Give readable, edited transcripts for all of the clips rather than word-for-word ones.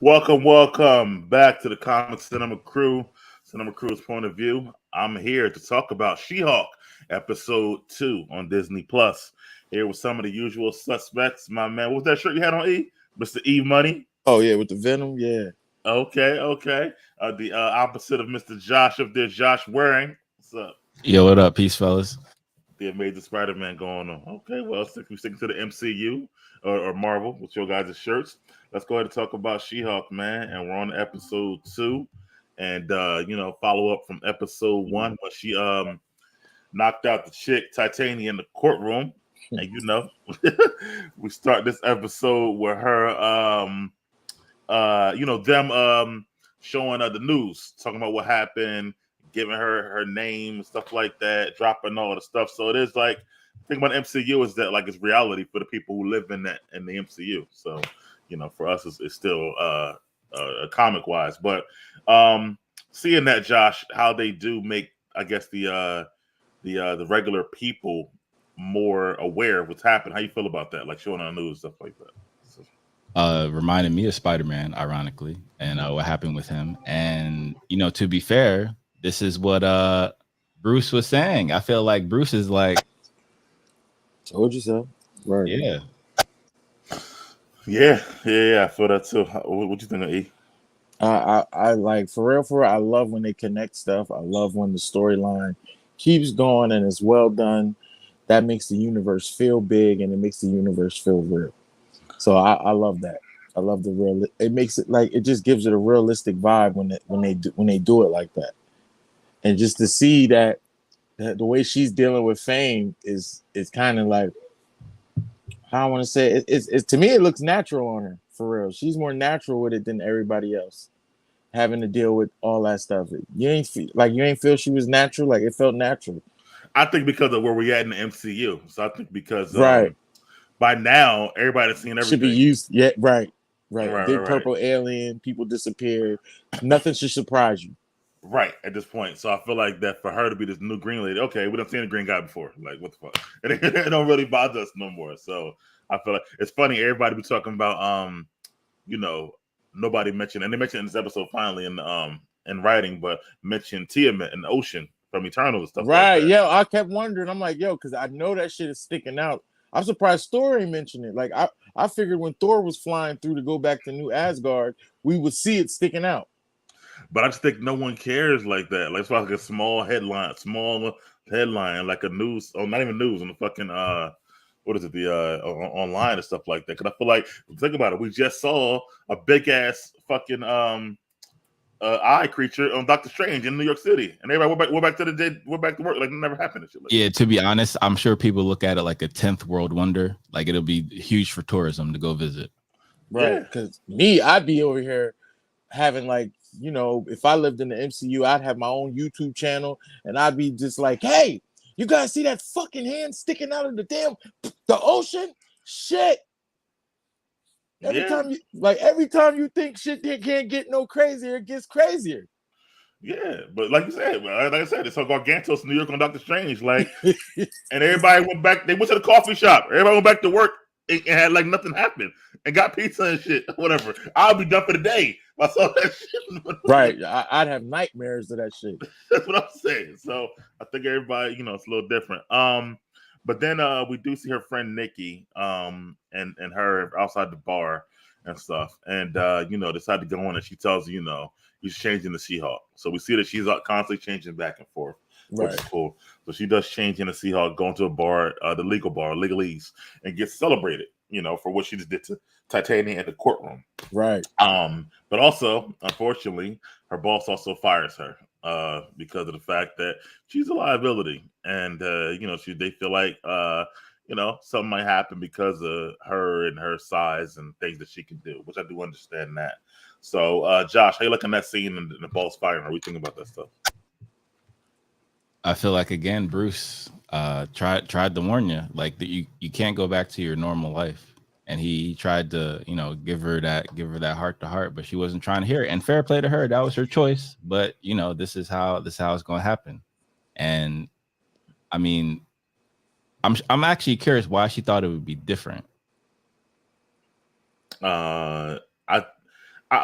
Welcome back to the Comic Cinema Crew, Cinema Crew's point of view. I'm here to talk about She-Hulk, episode 2 on Disney Plus. Here with some of the usual suspects. My man, what was that shirt you had on, E? Mr. E Money. Oh yeah, with the Venom, yeah. Okay. The opposite of Mr. Josh up there, Josh Waring. What's up? Yo, what up? Peace, fellas. The Amazing Spider-Man going on. Okay, well, we're sticking to the MCU or Marvel with your guys' shirts. Let's go ahead and talk about She-Hulk, man. And we're on episode 2. And follow up from episode 1 when she knocked out the chick Titania in the courtroom. And we start this episode with her them showing the news, talking about what happened, giving her name and stuff like that, dropping all the stuff. So it is like, the thing about MCU is that like it's reality for the people who live in the MCU. So for us it's still comic wise, but seeing that, Josh, how they do make, I guess, the regular people more aware of what's happening. How you feel about that? Like showing on the news, stuff like that. Reminded me of Spider-Man, ironically, and what happened with him. And to be fair, this is what Bruce was saying. I feel like Bruce is like, told you so. Right. Yeah. I feel that too. What you think of E? I like for real. I love when they connect stuff. I love when the storyline keeps going and is well done. That makes the universe feel big and it makes the universe feel real. So I love that. I love the real. It makes it like, it just gives it a realistic vibe when they do it like that. And just to see that the way she's dealing with fame is kind of like, how I want to say it, it's to me it looks natural on her, for real. She's more natural with it than everybody else, having to deal with all that stuff. You ain't feel she was natural. Like it felt natural. I think because of where we at in the MCU. So I think because right. By now everybody's seen everything. Should be used. Yeah, right. Big purple alien, people disappeared. Nothing should surprise you. Right, at this point. So I feel like that for her to be this new green lady, okay, we done seen a green guy before. Like, what the fuck? It don't really bother us no more. So I feel like it's funny, everybody be talking about nobody mentioned, and they mentioned in this episode finally in writing, but mentioned Tiamat and the ocean from Eternal and stuff. Right, like that. Yeah. I kept wondering. I'm like, because I know that shit is sticking out. I'm surprised Thor ain't mentioned it. Like I figured when Thor was flying through to go back to New Asgard, we would see it sticking out. But I just think no one cares like that. Like it's like a small headline, like a news, or not even news, on the fucking what is it, the online and stuff like that. Because I feel like, think about it, we just saw a big ass fucking eye creature on Doctor Strange in New York City, and everybody we're back to work like it never happened. And shit like that. To be honest, I'm sure people look at it like a 10th world wonder. Like it'll be huge for tourism to go visit. Right? Because I'd be over here having like, if I lived in the MCU, I'd have my own YouTube channel, and I'd be just like, hey, you guys see that fucking hand sticking out of the ocean? Shit. Every time you think shit can't get no crazier, it gets crazier. Yeah, but like I said, it's so Gargantos, New York on Doctor Strange, like, and everybody went back. They went to the coffee shop. Everybody went back to work and had like nothing happened and got pizza and shit, whatever. I'll be done for the day. I saw that shit. Right, I'd have nightmares of that shit. That's what I'm saying. So I think everybody, it's a little different. But then we do see her friend Nikki, and her outside the bar and stuff, and decide to go on, and she tells he's changing the She-Hulk. So we see that she's constantly changing back and forth, which is cool. So she does change into She-Hulk, going to a bar, the legalese, and gets celebrated, for what she just did to Titania in the courtroom. Right. But also, unfortunately, her boss also fires her because of the fact that she's a liability, and they feel like something might happen because of her and her size and things that she can do, which I do understand that. So, Josh, how you looking at that scene and the boss firing her? What do you think about that stuff? I feel like, again, Bruce tried to warn you, like that you can't go back to your normal life. And he tried to, give her that heart to heart, but she wasn't trying to hear it. And fair play to her, that was her choice. But this is how it's going to happen. And I mean, I'm actually curious why she thought it would be different. I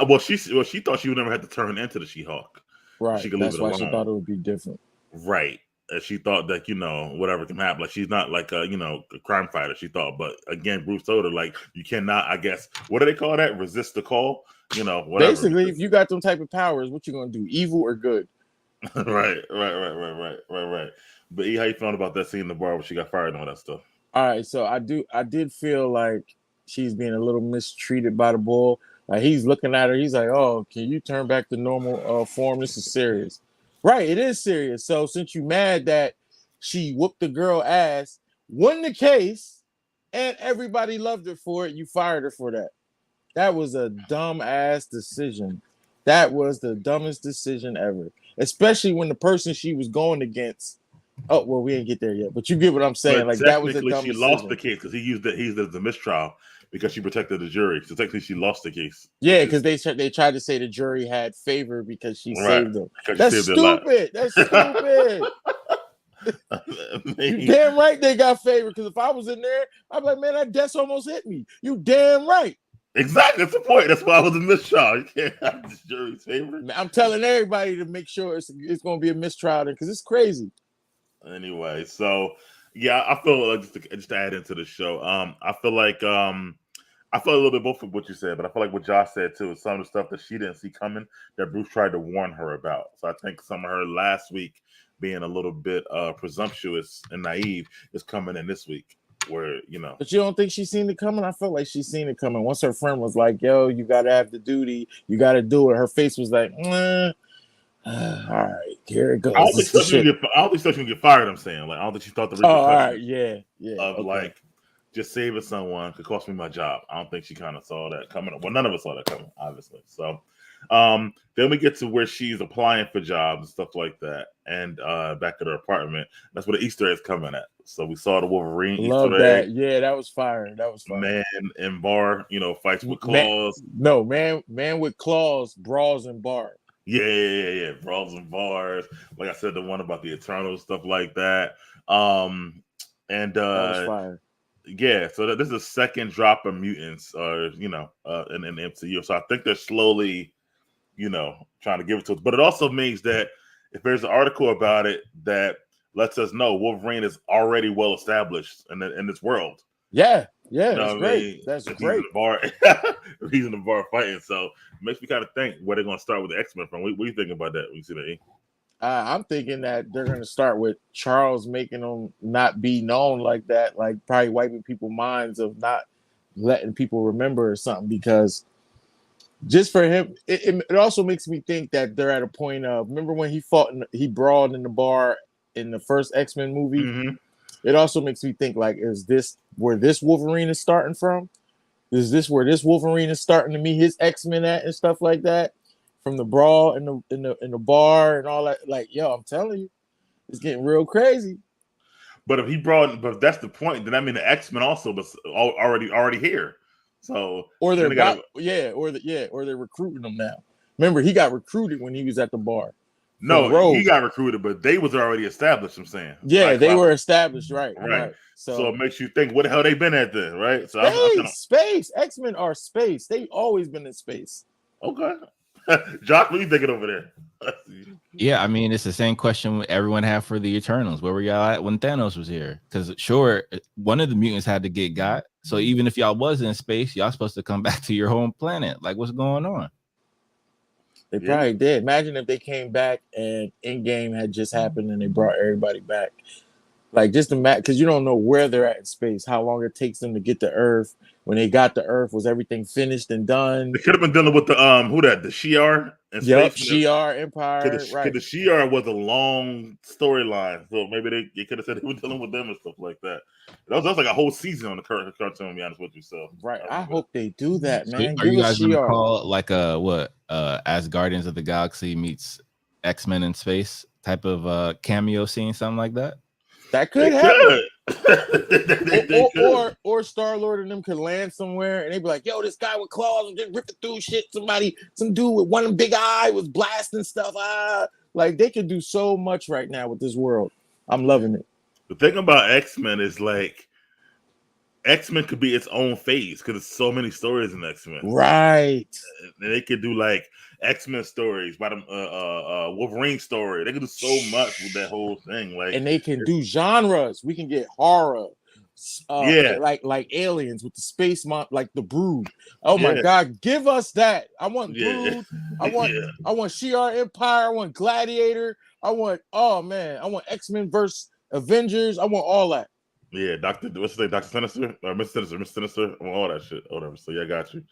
Well, she thought she would never have to turn into the She-Hulk. Right. She could That's leave it why alone. she thought it would be different. Right. And she thought that, whatever can happen. Like, she's not like a crime fighter, she thought. But again, Bruce told her, like, you cannot, I guess, what do they call that? Resist the call? Whatever. Basically, if you got them type of powers, what you gonna do? Evil or good? Right. But E, how you feeling about that scene in the bar where she got fired and all that stuff? All right, so I did feel like she's being a little mistreated by the bull. Like, he's looking at her, he's like, "Oh, can you turn back to normal form? This is serious." Right, it is serious. So since you mad that she whooped the girl ass, won the case, and everybody loved her for it, you fired her for that. That was a dumb ass decision. That was the dumbest decision ever. Especially when the person she was going against. Oh, well, we didn't get there yet, but you get what I'm saying. But Like, that was a technically, dumb she decision. lost the case because he used the mistrial because she protected the jury. So technically, she lost the case. Yeah, because they tried to say the jury had favor because she saved them. Because she That's saved their life. stupid. That's stupid. You damn right they got favor. Because if I was in there, I'd be like, man, that death almost hit me. You damn right. Exactly. That's the point. That's why I was a mistrial. You can't have this jury's favor. I'm telling everybody to make sure it's going to be a mistrial because it's crazy. Anyway, so yeah, I feel like just to add into the show. I feel like I felt a little bit both of what you said, but I feel like what Josh said too is some of the stuff that she didn't see coming that Bruce tried to warn her about. So I think some of her last week being a little bit presumptuous and naive is coming in this week, where But you don't think she's seen it coming? I felt like she's seen it coming. Once her friend was like, "Yo, you gotta have the duty. You gotta do it." Her face was like, all right, here it goes. I don't think she can get fired. I'm saying, like, I don't think she thought the all right, yeah, of like just saving someone could cost me my job. I don't think she kind of saw that coming. Well, none of us saw that coming, obviously. So, then we get to where she's applying for jobs and stuff like that, and back at her apartment. That's where the Easter egg's coming at. So we saw the Wolverine Love Easter that. egg. Yeah, that was fire. That was fire. Man in bar, fights with claws. Man with claws, brawls and bar. Yeah. Brawls and bars. Like I said, the one about the Eternals, stuff like that. That was fire. Yeah, so this is the second drop of mutants, in the MCU. So I think they're slowly, trying to give it to us. But it also means that if there's an article about it that lets us know Wolverine is already well established in this world. Yeah, that's great. That's great. He's in the bar fighting, so it makes me kind of think where they're going to start with the X-Men from. What do you think about that when you see that? I'm thinking that they're going to start with Charles making them not be known like that, like probably wiping people's minds of not letting people remember or something. Because just for him, it also makes me think that they're at a point of, remember when he brawled in the bar in the first X-Men movie? Mm-hmm. It also makes me think, like, is this where this Wolverine is starting from? Is this where this Wolverine is starting to meet his X-Men at and stuff like that? From the brawl in the bar and all that, like, yo, I'm telling you, it's getting real crazy. But if that's the point, then I mean the X-Men also was already here. So or they're recruiting them now. Remember, he got recruited when he was at the bar. No, he got recruited, but they was already established. I'm saying, yeah, they were established, right. So it makes you think, what the hell they been at then, right? So space. X-Men are space. They've always been in space. Okay. Jock, what are you thinking over there? Yeah, I mean, it's the same question everyone had for the Eternals. Where were y'all at when Thanos was here? Because sure, one of the mutants had to got. So even if y'all was in space, y'all supposed to come back to your home planet. Like, what's going on? They probably did. Imagine if they came back and Endgame had just happened and they brought everybody back. Like, just imagine, because you don't know where they're at in space, how long it takes them to get to Earth. When they got to Earth, was everything finished and done? They could have been dealing with the the Shi'ar. Yep, Shi'ar Empire. Because the Shi'ar was a long storyline, so maybe they could have said they were dealing with them and stuff like that. That was like a whole season on the cartoon. To be honest with you, so right. I hope they do that, man. Are you guys gonna call it like as Guardians of the Galaxy meets X-Men in space type of cameo scene, something like that? That could happen. or Star-Lord and them could land somewhere and they'd be like, yo, this guy with claws and just ripping through shit. Some dude with one big eye was blasting stuff. Like, they could do so much right now with this world. I'm loving it. The thing about X-Men is, like, X-Men could be its own phase because there's so many stories in X-Men. Right. And they could do like X-Men stories, by the Wolverine story. They could do so much with that whole thing. Like, and they can do genres. We can get horror, Yeah. like Aliens with the space like the Brood. Oh my Yeah. God, give us that! I want Yeah. Brood. I want Shi'ar Empire. I want Gladiator. I want X-Men versus Avengers. I want all that. Yeah, Dr. What's his name? Dr. Sinister or Mr. Sinister, Mr. Sinister, all that shit. Whatever. So yeah, I got you.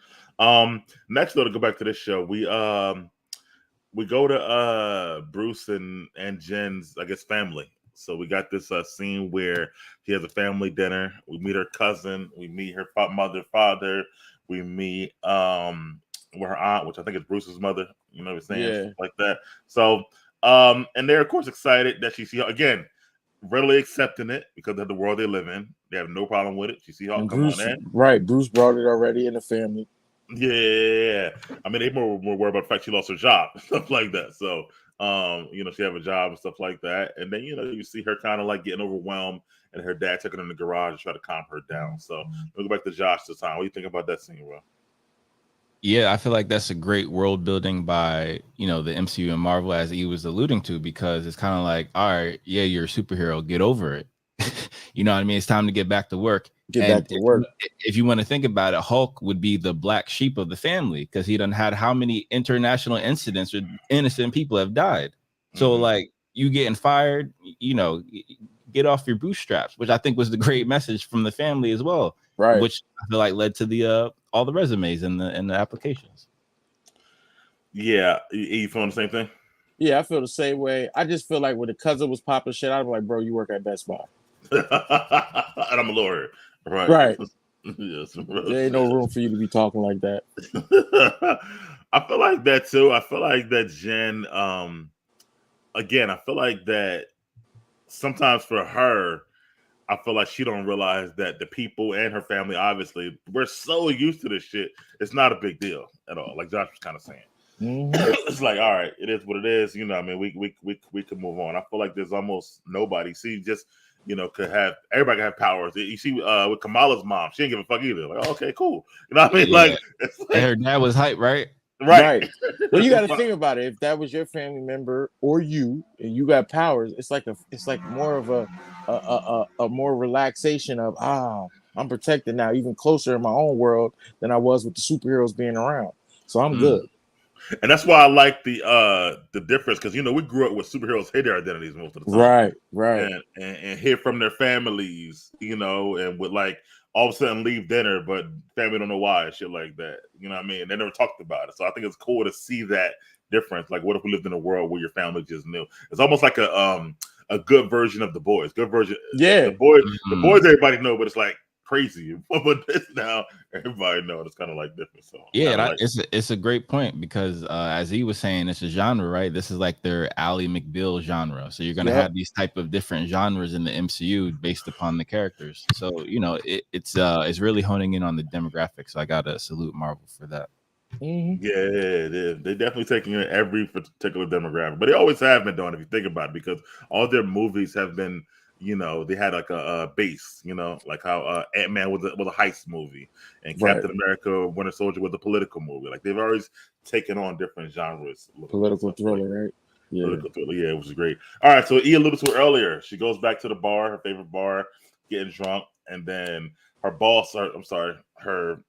Next though, to go back to this show, we go to Bruce and Jen's, I guess, family. So we got this scene where he has a family dinner. We meet her cousin, we meet her mother, father, we meet with her aunt, which I think is Bruce's mother, you know what I'm saying? Yeah. Stuff like that. So and they're of course excited that she see her again. Readily accepting it because of the world they live in. They have no problem with it. She see how come Bruce, on in. Right. Bruce brought it already in the family. Yeah. I mean, they more worried about the fact she lost her job, stuff like that. So, she have a job and stuff like that. And then, you see her kind of like getting overwhelmed and her dad took her in the garage to try to calm her down. So we'll go back to Josh this time. What do you think about that scene, bro? Yeah, I feel like that's a great world building by, the MCU and Marvel, as he was alluding to, because it's kind of like, all right, yeah, you're a superhero, get over it. You know what I mean? It's time to get back to work. If you want to think about it, Hulk would be the black sheep of the family because he done had how many international incidents where innocent people have died. So like you getting fired, get off your bootstraps, which I think was the great message from the family as well. Right. Which I feel like led to the all the resumes and the applications. Yeah. You feeling the same thing? Yeah, I feel the same way. I just feel like when the cousin was popping shit, I'd be like, bro, you work at Best Buy. And I'm a lawyer. Right. Yes, there ain't no room for you to be talking like that. I feel like that too. I feel like that Jen, again, I feel like that sometimes for her, I feel like she don't realize that the people and her family, obviously, we're so used to this shit. It's not a big deal at all. Like Josh was kind of saying. It's like, all right, it is what it is. I mean, we can move on. I feel like there's almost nobody. See, just could have everybody can have powers. You see, with Kamala's mom, she didn't give a fuck either. Like, okay, cool. You know what I mean? Yeah. And her dad was hype, right? Right. Well, you got to think about it. If that was your family member or you, and you got powers, it's like more of a more relaxation of I'm protected now, even closer in my own world than I was with the superheroes being around. So I'm good. And that's why I like the difference because we grew up with superheroes hid their identities most of the time, right, and hear from their families, and would like all of a sudden leave dinner, but family don't know why and shit like that. You know what I mean? They never talked about it, so I think it's cool to see that difference. Like, what if we lived in a world where your family just knew? It's almost like a good version of The Boys. Good version, yeah. The boys, everybody know, but it's like crazy. But this now, everybody know it's kind of like different. So yeah, it's a great point because as he was saying, it's a genre, right? This is like their Ally McBeal genre. So you're gonna have these type of different genres in the MCU based upon the characters. So it's really honing in on the demographics. So I gotta salute Marvel for that. Yeah, they're definitely taking in every particular demographic, but they always have been doing, if you think about it, because all their movies have been. They had like a base, like how Ant-Man was a heist movie and Captain America Winter Soldier was a political movie. Like they've always taken on different genres. Political thriller, right? Yeah. Political thriller, yeah, it was great. All right, so E alluded to it earlier. She goes back to the bar, her favorite bar, getting drunk, and then her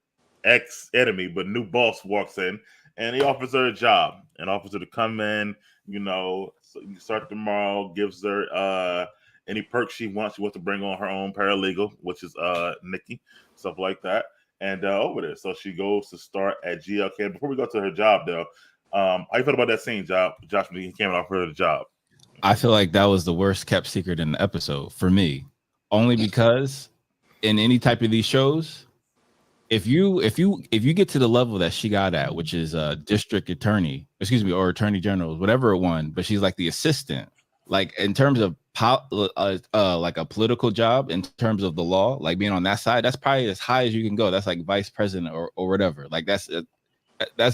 ex-enemy, but new boss walks in and he offers her a job and offers her to come in, so you start tomorrow, gives her any perks she wants. She wants to bring on her own paralegal, which is Nikki, stuff like that. And over there. So she goes to start at GLK. Before we go to her job, though, how you felt about that scene, Josh, when he came and offered her the job? I feel like that was the worst kept secret in the episode for me. Only because in any type of these shows, if you get to the level that she got at, which is district attorney, or attorney general, whatever one, but she's like the assistant. Like in terms of like a political job, in terms of the law, like being on that side, that's probably as high as you can go. That's like vice president or whatever. Like that's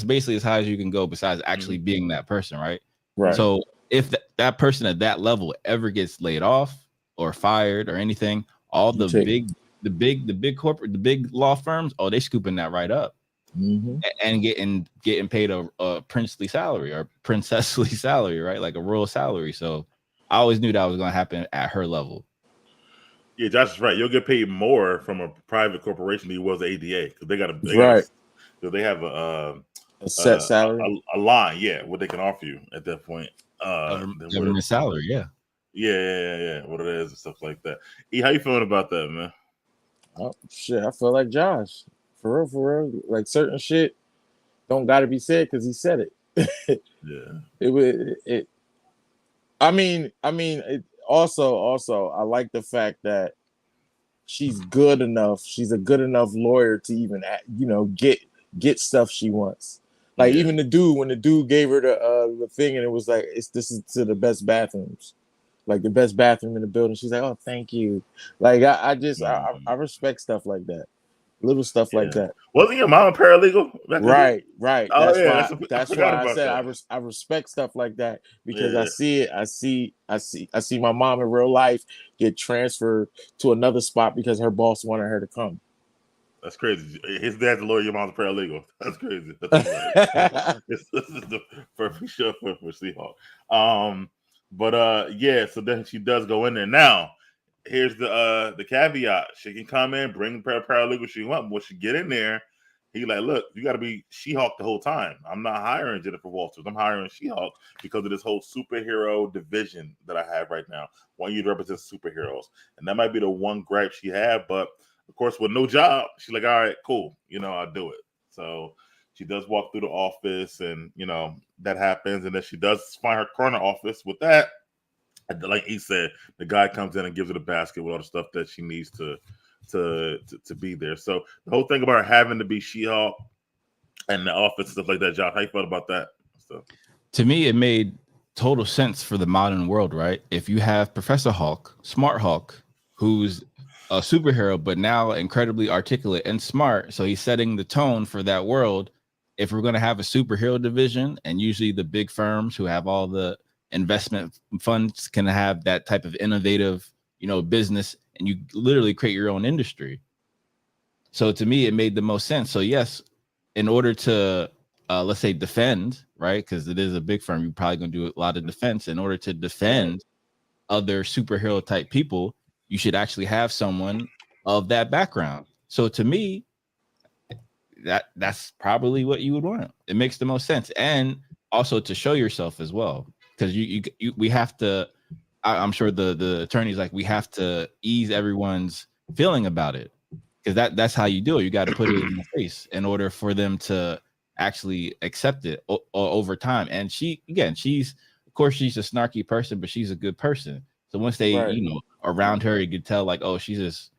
basically as high as you can go. Besides actually being that person, right? Right. So if that person at that level ever gets laid off or fired or anything, all the the big corporate, the big law firms, oh, they scooping that right up. Mm-hmm. And getting paid a princely salary or princessly salary, right? Like a royal salary. So I always knew that was going to happen at her level. Yeah, Josh is right. You'll get paid more from a private corporation than you was ADA because they have a set salary, a line, yeah, what they can offer you at that point. Government salary, yeah. Yeah, what it is and stuff like that. E, how you feeling about that, man? Oh shit, I feel like Josh. For real. Like certain shit don't gotta be said because he said it. Yeah. I mean, it also I like the fact that she's good enough. She's a good enough lawyer to even get stuff she wants. Like even the dude, when the dude gave her the thing and it was like this is to the best bathrooms, like the best bathroom in the building. She's like, oh, thank you. Like I respect stuff like that. Little stuff like that. Wasn't your mom a paralegal? Right. Oh, That's why I said I respect stuff like that because I see it. I see my mom in real life get transferred to another spot because her boss wanted her to come. That's crazy. His dad's a lawyer, your mom's a paralegal. That's crazy. This is the perfect show for Seahawk. So then she does go in there. Now, here's the caveat. She can come in, bring the paralegal she wants. When she get in there, he like, look, you got to be She-Hulk the whole time. I'm not hiring Jennifer Walters. I'm hiring She-Hulk because of this whole superhero division that I have right now. I want you to represent superheroes. And that might be the one gripe she had. But, of course, with no job, she's like, all right, cool. I'll do it. So she does walk through the office and, that happens. And then she does find her corner office with that. Like he said, the guy comes in and gives her the basket with all the stuff that she needs to be there. So the whole thing about her having to be She-Hulk and the office stuff like that, Josh, how you felt about that stuff? To me, it made total sense for the modern world, right? If you have Professor Hulk, Smart Hulk, who's a superhero, but now incredibly articulate and smart, so he's setting the tone for that world. If we're going to have a superhero division, and usually the big firms who have all the investment funds can have that type of innovative, business, and you literally create your own industry. So to me, it made the most sense. So yes, in order to let's say defend, right? Because it is a big firm, you're probably going to do a lot of defense. In order to defend other superhero type people, you should actually have someone of that background. So to me, that's probably what you would want. It makes the most sense, and also to show yourself as well. Because we have to, I'm sure the attorney's like, we have to ease everyone's feeling about it, because that's how you do it. You got to put it in the face in order for them to actually accept it over time. And she's of course she's a snarky person, but she's a good person. So once they around her, you could tell like, oh, she's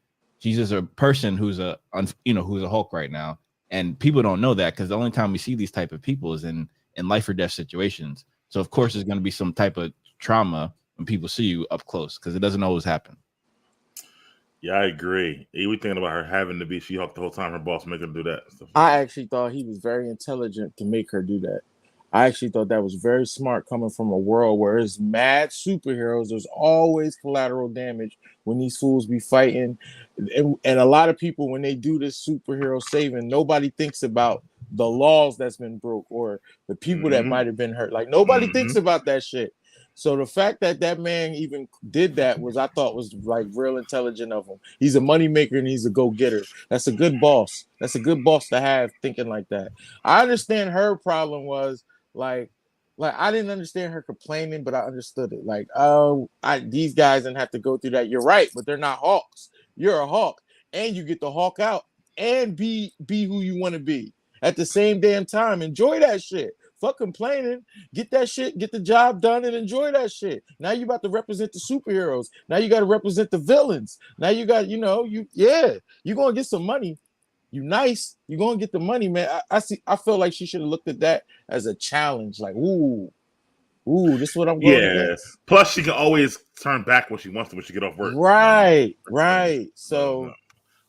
just a person who's a Hulk right now. And people don't know that because the only time we see these type of people is in life or death situations. So of course there's going to be some type of trauma when people see you up close, because it doesn't always happen. Yeah, I agree. We thinking about her having to be She-Hulk the whole time, her boss making her do that. I actually thought he was very intelligent to make her do that. I actually thought that was very smart, coming from a world where it's mad superheroes. There's always collateral damage when these fools be fighting. And a lot of people, when they do this superhero saving, nobody thinks about the laws that's been broke or the people that might have been hurt. Like nobody thinks about that shit. So the fact that man even did that I thought was like real intelligent of him. He's a moneymaker and he's a go-getter. That's a good boss. That's a good boss to have, thinking like that. I understand her problem was like I didn't understand her complaining, but I understood it. Like, these guys didn't have to go through that. You're right, but they're not Hawks. You're a Hawk, and you get to Hawk out and be who you want to be at the same damn time. Enjoy that shit. Fuck complaining. Get that shit, get the job done, and enjoy that shit. Now you about to represent the superheroes. Now you got to represent the villains. Now you got, you're gonna get some money. You nice, you're gonna get the money, man. I feel like she should have looked at that as a challenge. Like, ooh, this is what I'm going against. Plus, she can always turn back when she wants to when she get off work. Right. So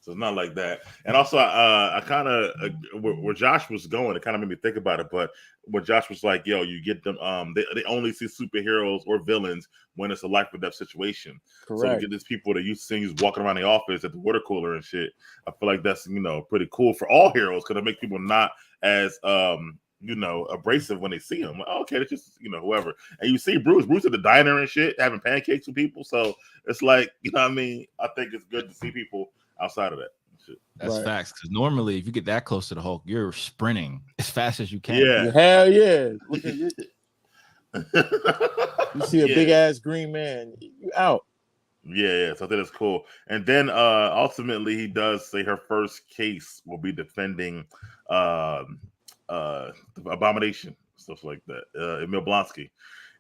So it's not like that. And also, I kind of where Josh was going, it kind of made me think about it. But when Josh was like, "Yo, you get them," they only see superheroes or villains when it's a life or death situation. Correct. So to get these people that you see walking around the office at the water cooler and shit, I feel like that's pretty cool for all heroes because it makes people not as abrasive when they see him. Like, okay, it's just whoever. And you see Bruce at the diner and shit, having pancakes with people. So it's like, what I mean? I think it's good to see people outside of that shit. That's facts. Because normally, if you get that close to the Hulk, you're sprinting as fast as you can. Yeah, hell yeah. Look at you. You see a big ass green man, you out. Yeah. So I think that's cool. And then ultimately, he does say her first case will be defending Abomination, stuff like that. Emil Blonsky.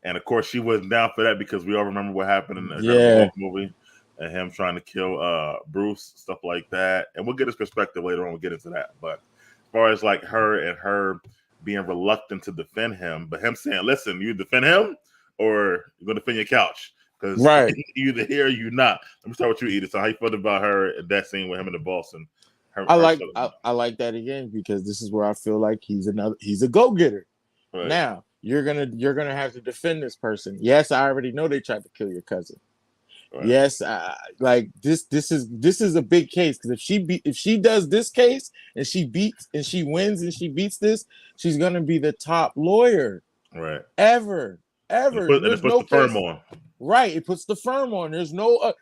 And of course, she wasn't down for that because we all remember what happened in the movie. And him trying to kill Bruce, stuff like that. And we'll get his perspective later on. We'll get into that. But as far as like her being reluctant to defend him, but him saying, listen, you defend him or you're going to defend your couch. Because you either here or you not. Let me start with you, Edith. So how you felt about her at that scene with him and the boss? And I like that again because this is where I feel like he's a go-getter. Right. Now, you're gonna have to defend this person. Yes, I already know they tried to kill your cousin. Right. Yes, like this is a big case because if she does this case and she wins and she beats this, she's gonna be the top lawyer, right? Ever. It puts the firm on. Right, it puts the firm on. There's no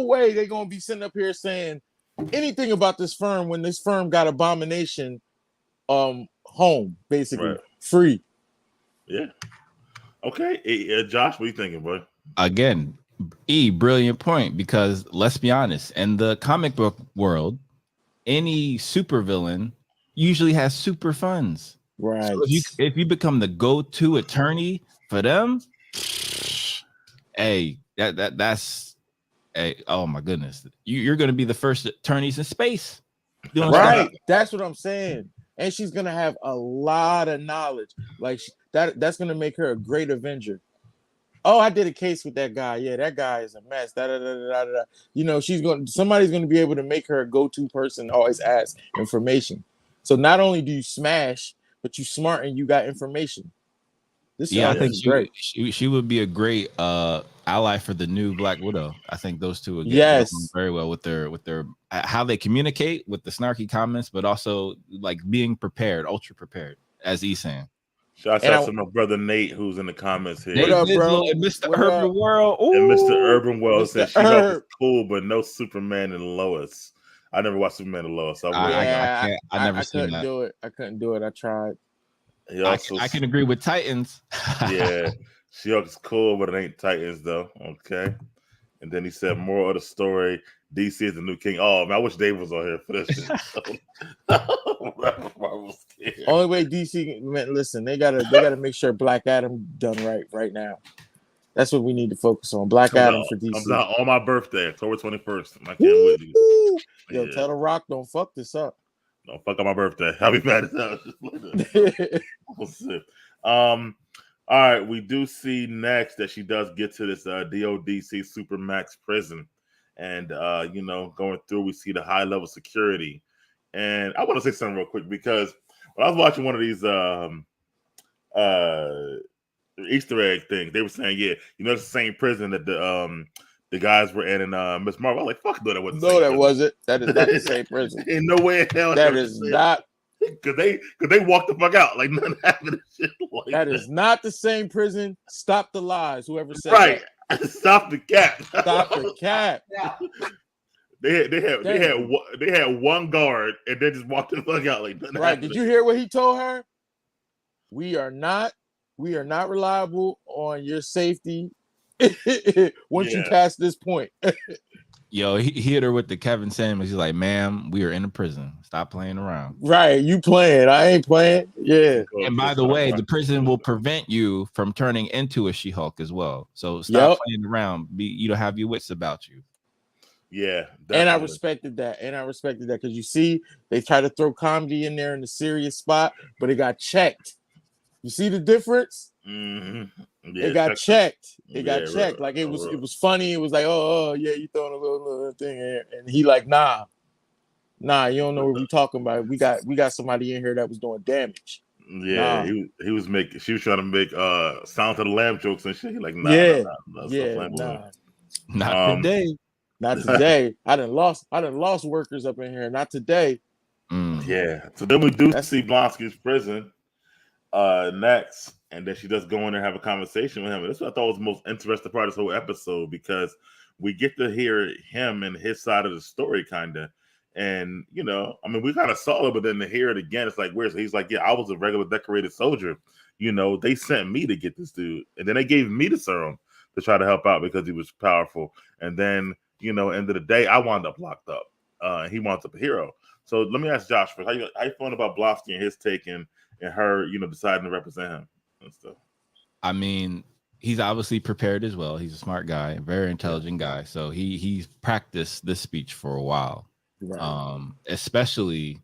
way they're gonna be sitting up here saying anything about this firm when this firm got Abomination, home basically free. Yeah. Okay, Josh, what are you thinking, boy? Again. Brilliant point, because let's be honest, in the comic book world, any supervillain usually has super funds. Right. So if you become the go-to attorney for them, hey, that's oh my goodness, you're going to be the first attorneys in space. Right. That's what I'm saying. And she's going to have a lot of knowledge. Like that's going to make her a great Avenger. Oh, I did a case with that guy. Yeah, that guy is a mess. Somebody's going to be able to make her a go-to person, always ask information. So not only do you smash, but you smart and you got information. I think she would be a great ally for the new Black Widow. I think those two would get very well with their how they communicate with the snarky comments, but also like being prepared, ultra prepared, as he's saying. Shouts out to my brother Nate, who's in the comments here. What up, bro? And Mr. Urban World. Ooh. And Mr. Urban World said she is cool, but no Superman and Lois. I never watched Superman and Lois. I never seen that. I couldn't do it. I tried. I can agree with Titans. Yeah, She-Hulk's cool, but it ain't Titans though. Okay. And then he said, more of the story, DC is the new king. Oh man, I wish Dave was on here for this shit. Only way DC, man, listen, they gotta make sure Black Adam done right now. That's what we need to focus on. Black Adam for DC. I'm out on my birthday, October 21st. I can't wait. Yo, tell The Rock, don't fuck this up. Don't fuck up my birthday. I'll be mad as hell. We'll see. All right, we do see next that she does get to this DODC Supermax prison. And, going through, we see the high level security. And I want to say something real quick because when I was watching one of these Easter egg things, they were saying, it's the same prison that the guys were in Miss Marvel. I was like, fuck no, that wasn't. No, that wasn't. That is not the same prison. In no way in hell. That is not. Because they walked the fuck out like nothing happened. Shit like that is not the same prison. Stop the lies. Whoever said that. Stop the cap. Stop the cap. They had one guard and they just walked the fuck out like nothing happened. Did you hear what he told her? We are not reliable on your safety once you pass this point. Yo, he hit her with the Kevin Samuels. He's like, ma'am, we are in a prison. Stop playing around. Right. You playing. I ain't playing. Yeah. And by the way, the prison will prevent you from turning into a She-Hulk as well. So stop playing around. You don't have your wits about you. Yeah. Definitely. And I respected that. Because you see, they try to throw comedy in there in a serious spot, but it got checked. You see the difference? Mm-hmm. Yeah, it got checked. It got checked. Like it was funny. It was like, oh yeah, you throwing a little thing in. And he like, nah. Nah, you don't know what we talking about. We got somebody in here that was doing damage. Yeah, Nah. he was making. She was trying to make Sound of the Lamb jokes and shit. He like, nah, Yeah, stuff yeah, like nah. Not today. Not today. I done lost workers up in here. Not today. Yeah. So then we see Blonsky's prison next, and then she does go in there and have a conversation with him. And this is what I thought was the most interesting part of this whole episode, because we get to hear him and his side of the story, kind of. And you know, I mean, we kind of saw it, but then to hear it again, it's like, where's he's like, yeah, I was a regular decorated soldier. You know, they sent me to get this dude, and then they gave me the serum to try to help out because he was powerful. And then, you know, end of the day, I wound up locked up. He wound up a hero. So let me ask Josh first, how you feeling about Blonsky and his take and her, you know, deciding to represent him and stuff? I mean, he's obviously prepared as well. He's a smart guy, very intelligent guy. So he's practiced this speech for a while. Right. Especially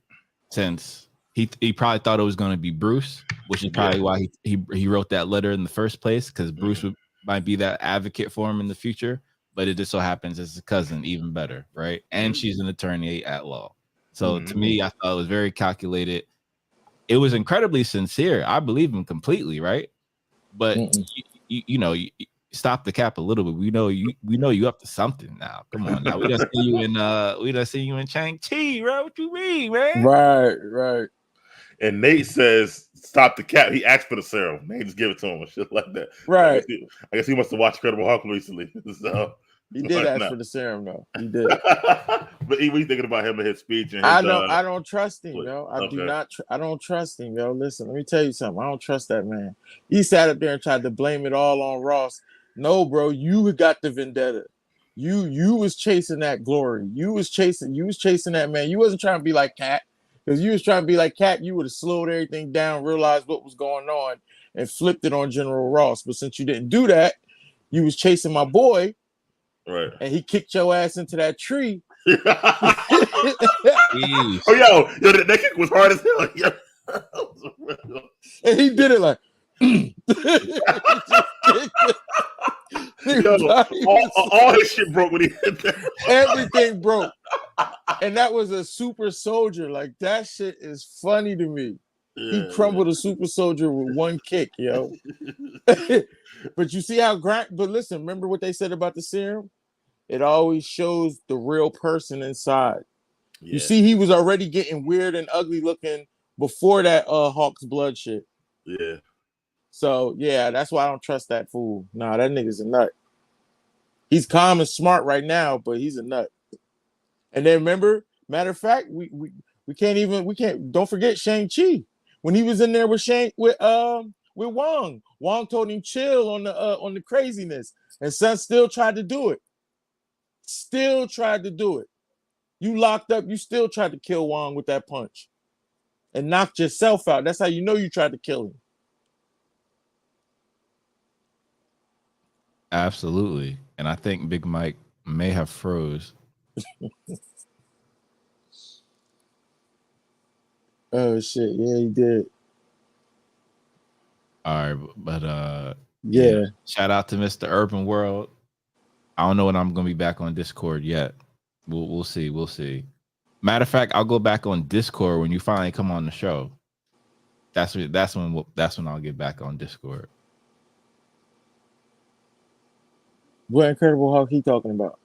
since he probably thought it was going to be Bruce, which is probably why he wrote that letter in the first place, because Bruce might be that advocate for him in the future. But it just so happens it's a cousin, even better, right? And she's an attorney at law. So to me, I thought it was very calculated. It was incredibly sincere. I believe him completely, right? But you know, you stop the cap a little bit. We know you up to something now. Come on now. We done see you in Shang-Chi, right? What you mean, man? Right. And Nate says, stop the cap. He asked for the serum. Nate just give it to him and shit like that. Right. I guess he must have watched Incredible Hulk recently. So he did ask for the serum, though. He did. But he was thinking about him and his speech. And his, I don't trust him, yo. I don't trust him, yo. Listen, let me tell you something. I don't trust that man. He sat up there and tried to blame it all on Ross. No, bro, you got the vendetta. You was chasing that glory. You was chasing that man. You wasn't trying to be like Cat. Because you was trying to be like Cat, you would have slowed everything down, realized what was going on, and flipped it on General Ross. But since you didn't do that, you was chasing my boy. Right. And he kicked your ass into that tree. Oh, yo, that kick was hard as hell. Yeah. And he did it like all his shit broke when he hit that. Everything broke. And that was a super soldier. Like, that shit is funny to me. Yeah, he crumbled a super soldier with one kick, yo. But you see how but listen, remember what they said about the serum? It always shows the real person inside. Yeah. You see, he was already getting weird and ugly looking before that Hawk's blood shit. Yeah. So yeah, that's why I don't trust that fool. Nah, that nigga's a nut. He's calm and smart right now, but he's a nut. And then remember, matter of fact, we can't don't forget Shang-Chi. When he was in there with Wong. Wong told him chill on the craziness. And Son still tried to do it. You locked up, you still tried to kill Wong with that punch. And knocked yourself out. That's how you know you tried to kill him. Absolutely. And I think Big Mike may have froze. Oh shit, yeah, he did. All right, but yeah. Shout out to Mr. Urban World. I don't know when I'm gonna be back on Discord yet. We'll see. Matter of fact, I'll go back on Discord when you finally come on the show. That's when I'll get back on Discord. What Incredible Hulk he talking about?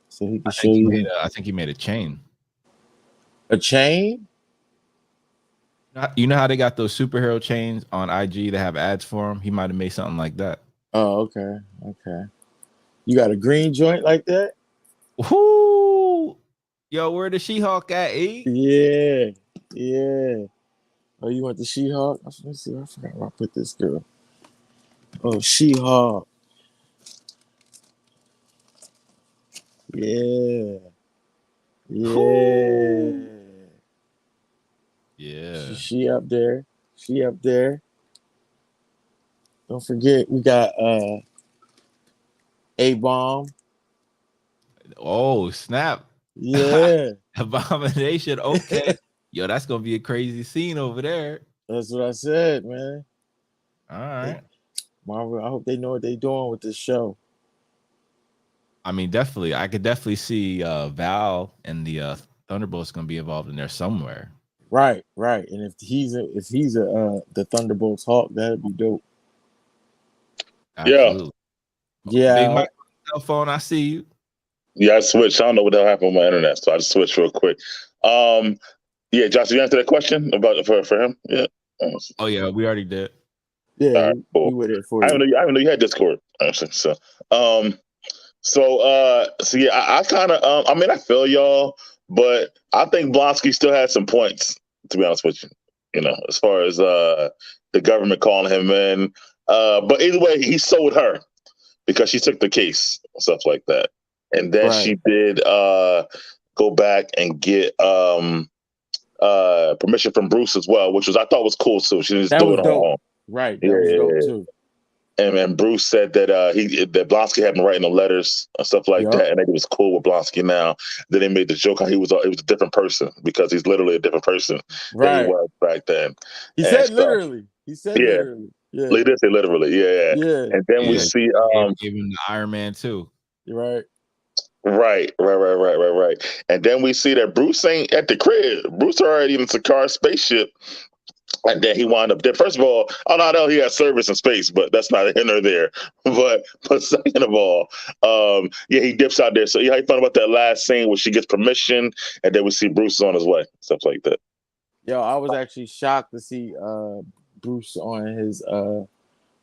So he can show you. I think he made a chain. A chain? You know how they got those superhero chains on IG that have ads for them? He might have made something like that. Oh, okay. You got a green joint like that? Whoo! Yo, where the She-Hulk at, E? Yeah. Oh, you want the She-Hulk? Let me see. I forgot where I put this girl. Oh, She-Hulk. Yeah. She up there. Don't forget, we got A-Bomb. Oh, snap. Yeah. Abomination. Okay. Yo, that's going to be a crazy scene over there. That's what I said, man. All right. Marvel, I hope they know what they're doing with this show. I mean, definitely, I could definitely see Val and the Thunderbolts going to be involved in there somewhere. Right. And if he's the Thunderbolts Hawk, that'd be dope. Absolutely. Yeah. Big Mike cell phone, I see you. Yeah, I switched. I don't know what the hell happened with my internet, so I just switched real quick. Yeah, Josh, you answer that question about for him? Yeah. Oh yeah, we already did. Yeah, right, cool. we were there for I you. didn't know you had Discord. Actually, so yeah, I kind of I mean, I feel y'all, but I think Blonsky still has some points, to be honest with you. You know, as far as the government calling him in, but either way, he sold her because she took the case and stuff like that, and then she did go back and get permission from Bruce as well, which I thought was cool too. She didn't just do it on her own. Right, that was dope too. And Bruce said that that Blonsky had been writing the letters and stuff like that, and that he was cool with Blonsky now. Then they made the joke how he was a different person because he's literally a different person than he was back then. He said literally. He said literally. Yeah. He did say literally. Yeah. And then we see gave him the Iron Man too. Right. And then we see that Bruce ain't at the crib. Bruce already in the Sakaar spaceship. And then he wound up there. First of all, I know he has service in space, but that's not in or there. But second of all, he dips out there. So how you felt about that last scene where she gets permission, and then we see Bruce on his way, stuff like that. Yo, I was actually shocked to see Bruce on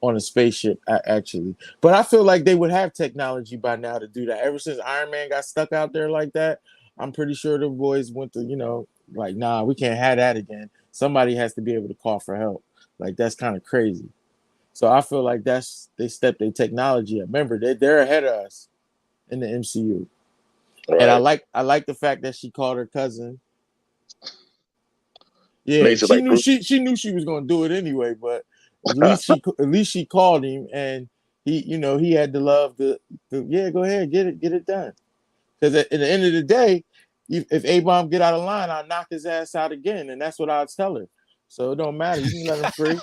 a spaceship actually, but I feel like they would have technology by now to do that. Ever since Iron Man got stuck out there like that, I'm pretty sure the boys went to like, nah, we can't have that again. Somebody has to be able to call for help. Like, that's kind of crazy. So I feel like they stepped their technology up. Remember, they're ahead of us in the MCU. Right. And I like the fact that she called her cousin. Yeah, she knew she was gonna do it anyway, but at least she called him, and he had the love to go ahead, get it done. Because at the end of the day, if A-Bomb get out of line, I'll knock his ass out again, and that's what I'll tell her. So it don't matter. You can let him free.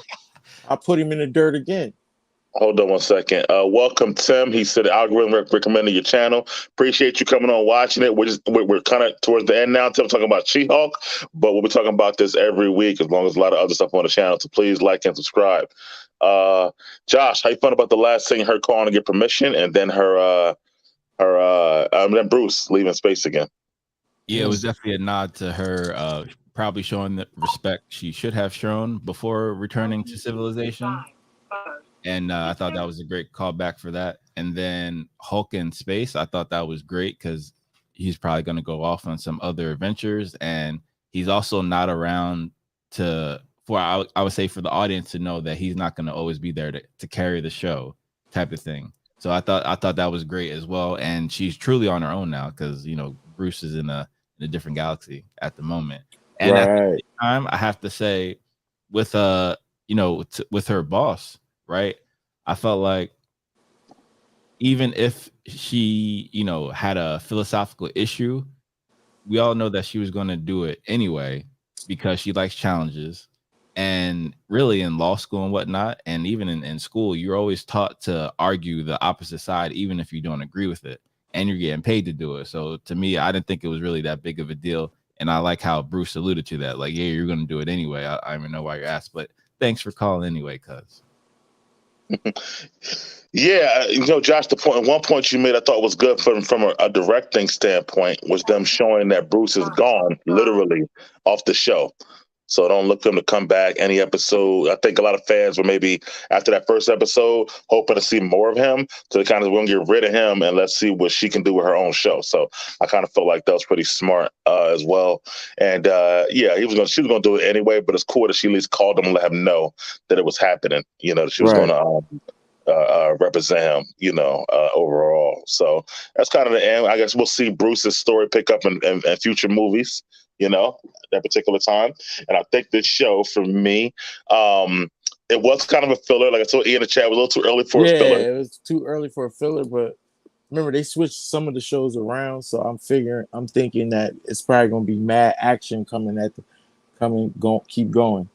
I'll put him in the dirt again. Hold on 1 second. Welcome, Tim. He said the algorithm recommended your channel. Appreciate you coming on, watching it. We're kind of towards the end now. Tim talking about She-Hulk, but we'll be talking about this every week as long as a lot of other stuff on the channel. So please like and subscribe. Josh, how you felt about the last thing, her calling to get permission, and then then Bruce leaving space again? Yeah, it was definitely a nod to her probably showing the respect she should have shown before returning to civilization. And I thought that was a great callback for that. And then Hulk in space, I thought that was great because he's probably going to go off on some other adventures. And he's also not around I would say for the audience to know that he's not going to always be there to carry the show type of thing. So I thought that was great as well. And she's truly on her own now because, Bruce is in a different galaxy at the moment. And at the same time, I have to say with with her boss, right? I felt like even if she, had a philosophical issue, we all know that she was going to do it anyway because she likes challenges. And really in law school and whatnot, and even in school, you're always taught to argue the opposite side, even if you don't agree with it, and you're getting paid to do it. So to me, I didn't think it was really that big of a deal. And I like how Bruce alluded to that. Like, yeah, you're going to do it anyway. I don't even know why you're asked, but thanks for calling anyway, cuz. Yeah, Josh, one point you made I thought was good from a directing standpoint was them showing that Bruce is gone, literally, off the show. So don't look for him to come back any episode. I think a lot of fans were maybe after that first episode hoping to see more of him. So they kind of want to get rid of him and let's see what she can do with her own show. So I kind of felt like that was pretty smart as well. And she was going to do it anyway, but it's cool that she at least called him and let him know that it was happening. That she was going to represent him, overall. So that's kind of the end. I guess we'll see Bruce's story pick up in future movies. That particular time. And I think this show for me, it was kind of a filler. Like I told Ian in the chat, it was a little too early for a filler. Yeah, it was too early for a filler, but remember they switched some of the shows around. So I'm thinking that it's probably gonna be mad action keep going.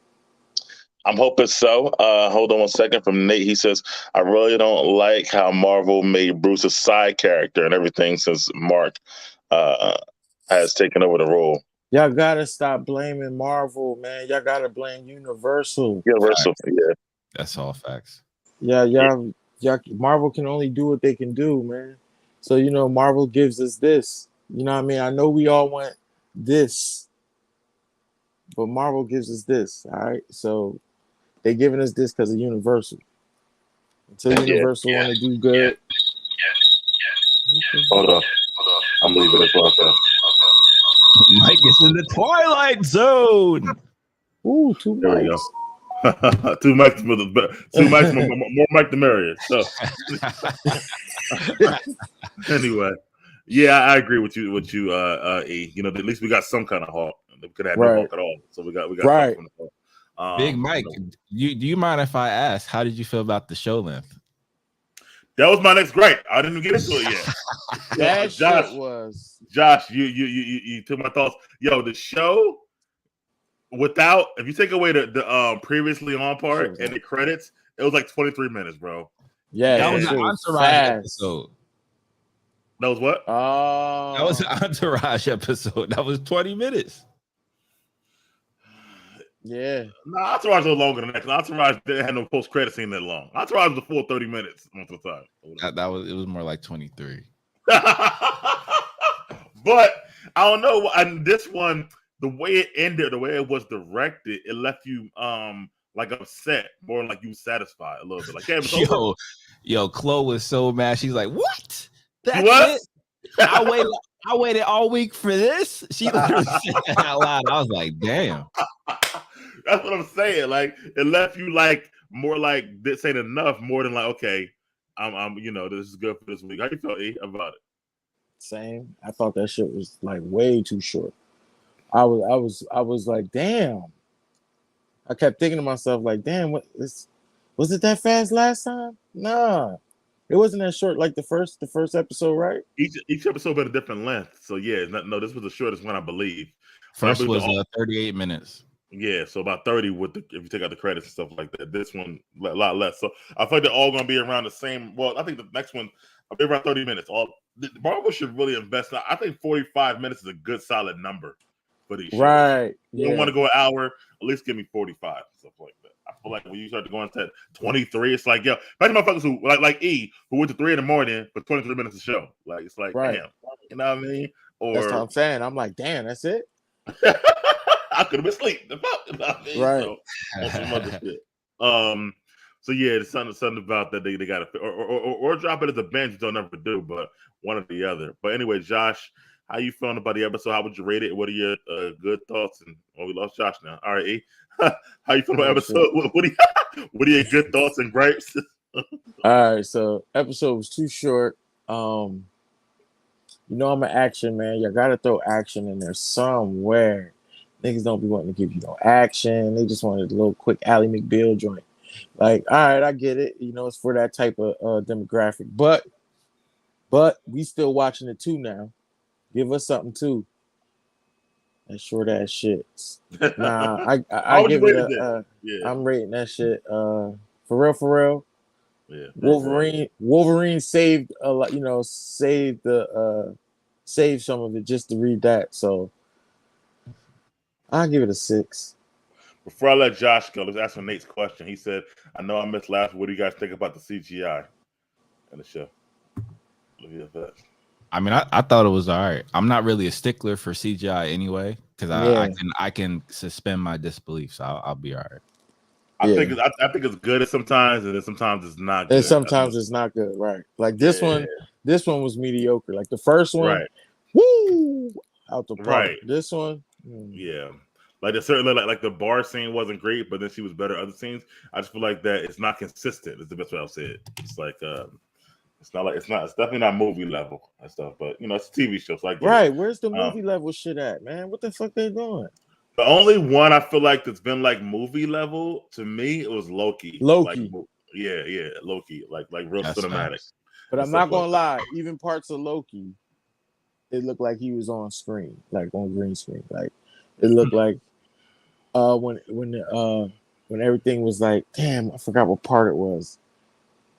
I'm hoping so. Hold on one second. From Nate, he says, "I really don't like how Marvel made Bruce a side character and everything since Mark has taken over the role." Y'all gotta stop blaming Marvel, man. Y'all gotta blame Universal. Universal, yeah. That's all facts. Yeah, y'all. Marvel can only do what they can do, man. So Marvel gives us this. You know what I mean? I know we all want this, but Marvel gives us this. All right, so they giving us this because of Universal. Until Universal want to do good. Hold on. I'm leaving this podcast. Mike is in the Twilight Zone. Ooh, two There we mics. go. Two mics, more mic the merrier. So anyway, yeah, I agree with you. E. At least we got some kind of Hulk. We could have no Hulk at all. So we got right. something from the Hulk. Big Mike, do you mind if I ask, how did you feel about the show length? That was my next gripe. I didn't get into it yet. That Josh, shit was. Josh, you took my thoughts. Yo, the show if you take away the previously on part and the credits, it was like 23 minutes, bro. Yeah, that was an Entourage episode. That was what? Oh, that was an Entourage episode. That was 20 minutes. Yeah. Nah, Entourage was longer than that. Entourage didn't have no post credit scene that long. Entourage was a full 30 minutes most of the time. It was more like 23. But I don't know. And this one, the way it ended, the way it was directed, it left you like upset, more like you satisfied a little bit. Like, yeah, yo, Chloe was so mad. She's like, "What? That's it? I waited all week for this." She literally said that out loud. I was like, "Damn." That's what I'm saying. Like, it left you like more like this ain't enough, more than like, okay, I'm this is good for this week. How you feel, E, about it? Same. I thought that shit was like way too short. I was like, damn. I kept thinking to myself, like, damn, was it that fast last time? Nah. It wasn't that short like the first episode, right? Each episode had a different length. So yeah, this was the shortest one, I believe. First was 38 minutes. Yeah, so about 30 if you take out the credits and stuff like that. This one a lot less. So I think they're all gonna be around the same. Well, I think the next one will be around 30 minutes. Marvel should really invest. I think 45 minutes is a good solid number for these shows. Right. You don't want to go an hour, at least give me 45, stuff like that. I feel like when you start to go into 23, it's like, yo, imagine motherfuckers who like E, who went to 3 a.m. for 23 minutes of show. Like, it's like, right. Damn. You know what I mean? Or that's what I'm saying. I'm like, damn, that's it. I could have been asleep. You know what I mean? Right. So, that's some other shit. So yeah, there's something about that they got to or drop it as a bench. Don't ever do, but one or the other. But anyway, Josh, how you feeling about the episode? How would you rate it? What are your good thoughts? And we lost Josh now. All right, E. How you feel about the episode? What are your good thoughts and gripes? All right, so episode was too short. I'm an action man. You gotta throw action in there somewhere. Niggas don't be wanting to give you no action. They just wanted a little quick Ally McBeal joint. Like, all right, I get it. It's for that type of demographic. But we still watching it too now. Give us something too. That short ass shit. Nah, I give it I'm rating that shit. For real. Yeah. Wolverine saved a lot. Saved some of it just to read that. So I'll give it a 6. Before I let Josh go, let's answer Nate's question. He said, I know I missed last. What do you guys think about the CGI in the show? I mean, I thought it was all right. I'm not really a stickler for CGI anyway, because I can suspend my disbelief, so I'll be all right. I think it's good sometimes, and then sometimes it's not good. And sometimes it's not good, right? Like this one was mediocre. Like the first one, woo, out the park. Right. This one, yeah. Like certainly like the bar scene wasn't great, but then she was better other scenes. I just feel like that it's not consistent. Is the best way I'll say it. It's like it's definitely not movie level and stuff. But it's a TV show. So right. Where's the movie level shit at, man? What the fuck they doing? The only one I feel like that's been like movie level to me, it was Loki. Loki. Like, yeah, Loki. Like real cinematic. Nice. But I'm not gonna lie, even parts of Loki, it looked like he was on screen, like on green screen. Like it looked like when when everything was like, damn, I forgot what part it was.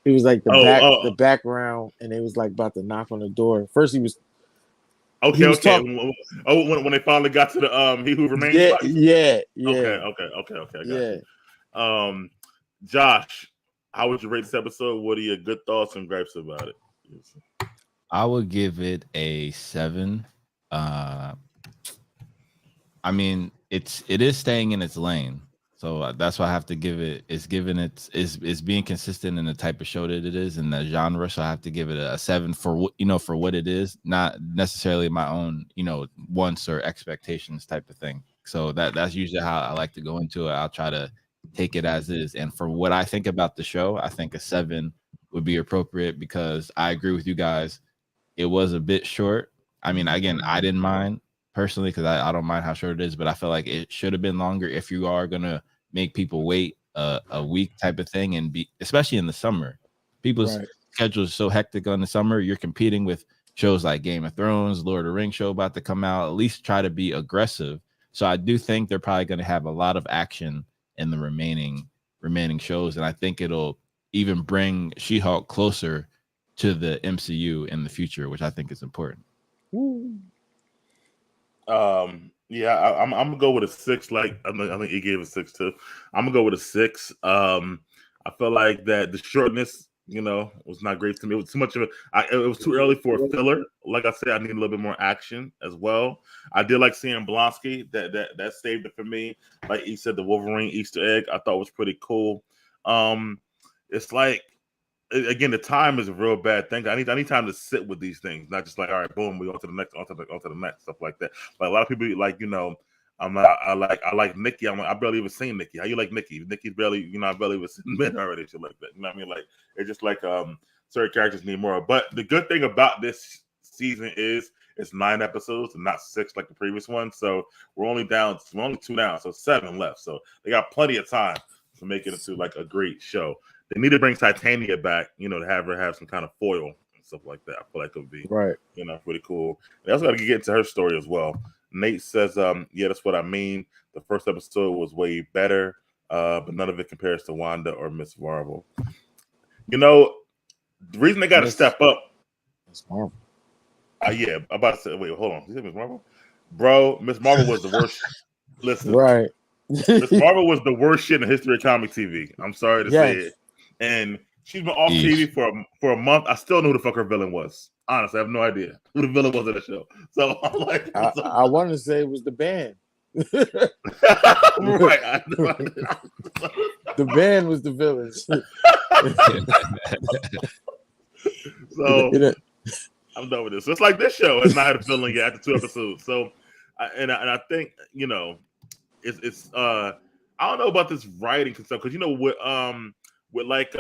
It was like the background, and it was like about to knock on the door. First, he was okay. talking. When they finally got to the He Who Remains. Yeah. Okay. I got you. Josh, how would you rate this episode? What are your good thoughts and gripes about it? I would give it a 7. I mean, it is staying in its lane, so that's why I have to give it. It's being consistent in the type of show that it is in the genre. So I have to give it a 7 for for what it is, not necessarily my own wants or expectations type of thing. So that's usually how I like to go into it. I'll try to take it as is, and for what I think about the show, I think a 7 would be appropriate because I agree with you guys. It was a bit short. I mean, again, I didn't mind personally because I don't mind how short it is, but I feel like it should have been longer if you are gonna make people wait a week type of thing, and especially in the summer, people's schedules are so hectic on the summer. You're competing with shows like Game of Thrones, Lord of the Rings show about to come out. At least try to be aggressive. So I do think they're probably going to have a lot of action in the remaining shows, and I think it'll even bring She-Hulk closer to the MCU in the future, which I think is important. Yeah, I'm gonna go with a 6. Like I think he gave a 6 too. I'm gonna go with a 6. I feel like that the shortness, was not great to me. It was too much of it was too early for a filler. Like I said, I need a little bit more action as well. I did like seeing Blonsky. That saved it for me. Like he said, the Wolverine Easter egg I thought was pretty cool. It's like, again, the time is a real bad thing. I need time to sit with these things, not just like, all right, boom, we on to the next, on to the next, stuff like that. Like a lot of people, like, I like Nikki. I barely even seen Nikki. How you like Nikki? Nikki's barely, I barely even seen men already. Shit like that. You know what I mean? Like it's just like certain characters need more. But the good thing about this season is it's 9 episodes and not 6 like the previous one. So we're only 2 down, so 7 left. So they got plenty of time to make it into like a great show. They need to bring Titania back, to have her have some kind of foil and stuff like that. I feel like it would be, pretty cool. They also got to get into her story as well. Nate says, yeah, that's what I mean. The first episode was way better, but none of it compares to Wanda or Miss Marvel. The reason they got to step up. Miss Marvel. Yeah, I'm about to say, wait, hold on. Is it Miss Marvel? Bro, Miss Marvel was the worst. Listen. Right. Miss Marvel was the worst shit in the history of comic TV. I'm sorry to say it. And she's been off TV for a month. I still know who the fuck her villain was. Honestly, I have no idea who the villain was in the show. So I'm like, I want to say it was the band. Right. The band was the villain. So I'm done with this. So it's like this show has not had a villain yet after 2 episodes. So I think it's I don't know about this writing and stuff because with like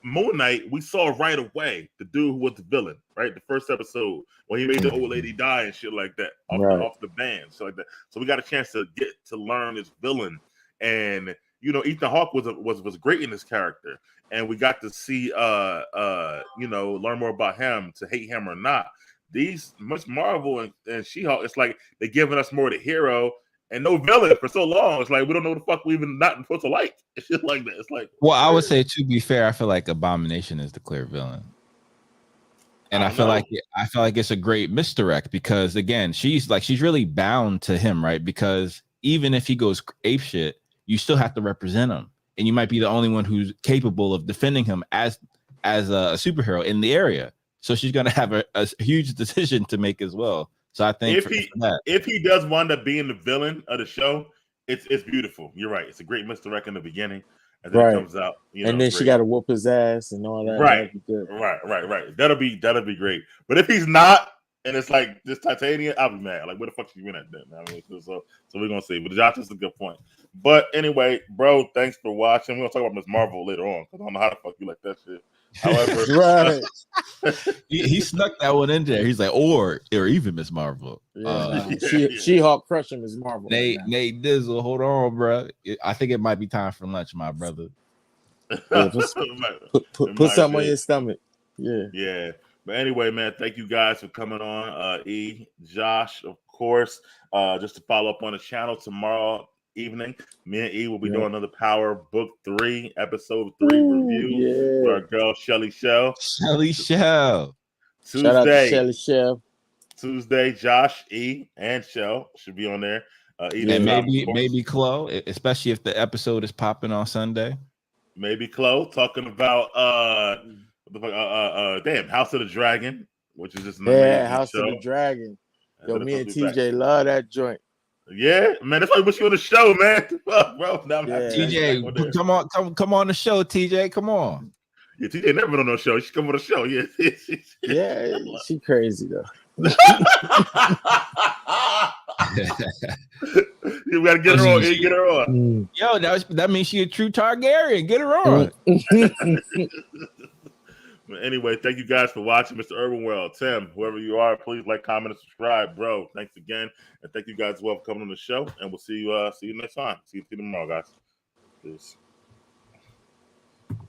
Moon Knight, we saw right away the dude who was the villain, right? The first episode when he made the old lady die and shit like that off the band, so like that. So we got a chance to get to learn this villain, and Ethan Hawke was great in this character, and we got to see learn more about him, to hate him or not. These Miss Marvel and She-Hulk, it's like they're giving us more of the hero and no villain for so long. It's like we don't know the fuck we even not supposed to like. It's just like that. It's like, well, I would say, to be fair, I feel like Abomination is the clear villain, and I feel like it's a great misdirect because again, she's really bound to him, right? Because even if he goes apeshit, you still have to represent him, and you might be the only one who's capable of defending him as a superhero in the area. So she's gonna have a huge decision to make as well. So I think if he does wind up being the villain of the show, it's beautiful. You're right. It's a great misdirect in the beginning, and then it comes out. And then she got to whoop his ass and all that. Right. That'll be great. But if he's not, and it's like this Titania, I'll be mad. Like, where the fuck she win at then? I mean, so we're gonna see. But Josh is a good point. But anyway, bro, thanks for watching. We're gonna talk about Miss Marvel later on because I don't know how the fuck you like that shit. However, he snuck that one in there. He's like, or even Miss Marvel. She-Hulk crushing Miss Marvel. Nate Dizzle, hold on, bro. I think it might be time for lunch, my brother. Put something on your stomach. Yeah. But anyway, man, thank you guys for coming on. Josh, of course. Just to follow up on the channel tomorrow evening. Me and E will be Yeah. doing another Power Book 3, Episode 3 review with our girl Shelly Shell. Shelly Shell. Shout out to Tuesday, Shelly Chef. Tuesday, Josh, E, and Shell should be on there. And maybe Chloe, especially if the episode is popping on Sunday. Maybe Chloe talking about House of the Dragon, which is just an amazing House show. of the Dragon. Yo, me and Back. TJ love that joint. Yeah, man, that's why we put you on the show, man. Fuck, bro. Now I'm happy TJ, come on the show, TJ. Come on. Yeah, TJ never been on no show. She come on the show. Yeah, Yeah, she crazy though. You gotta get her on. Get her on. Yo, that means she a true Targaryen. Get her on. Anyway, thank you guys for watching Mr. Urban World. Tim, whoever you are, please like, comment, and subscribe, bro. Thanks again, and thank you guys as well for coming on the show. And we'll see you next time. See you tomorrow, guys. Peace.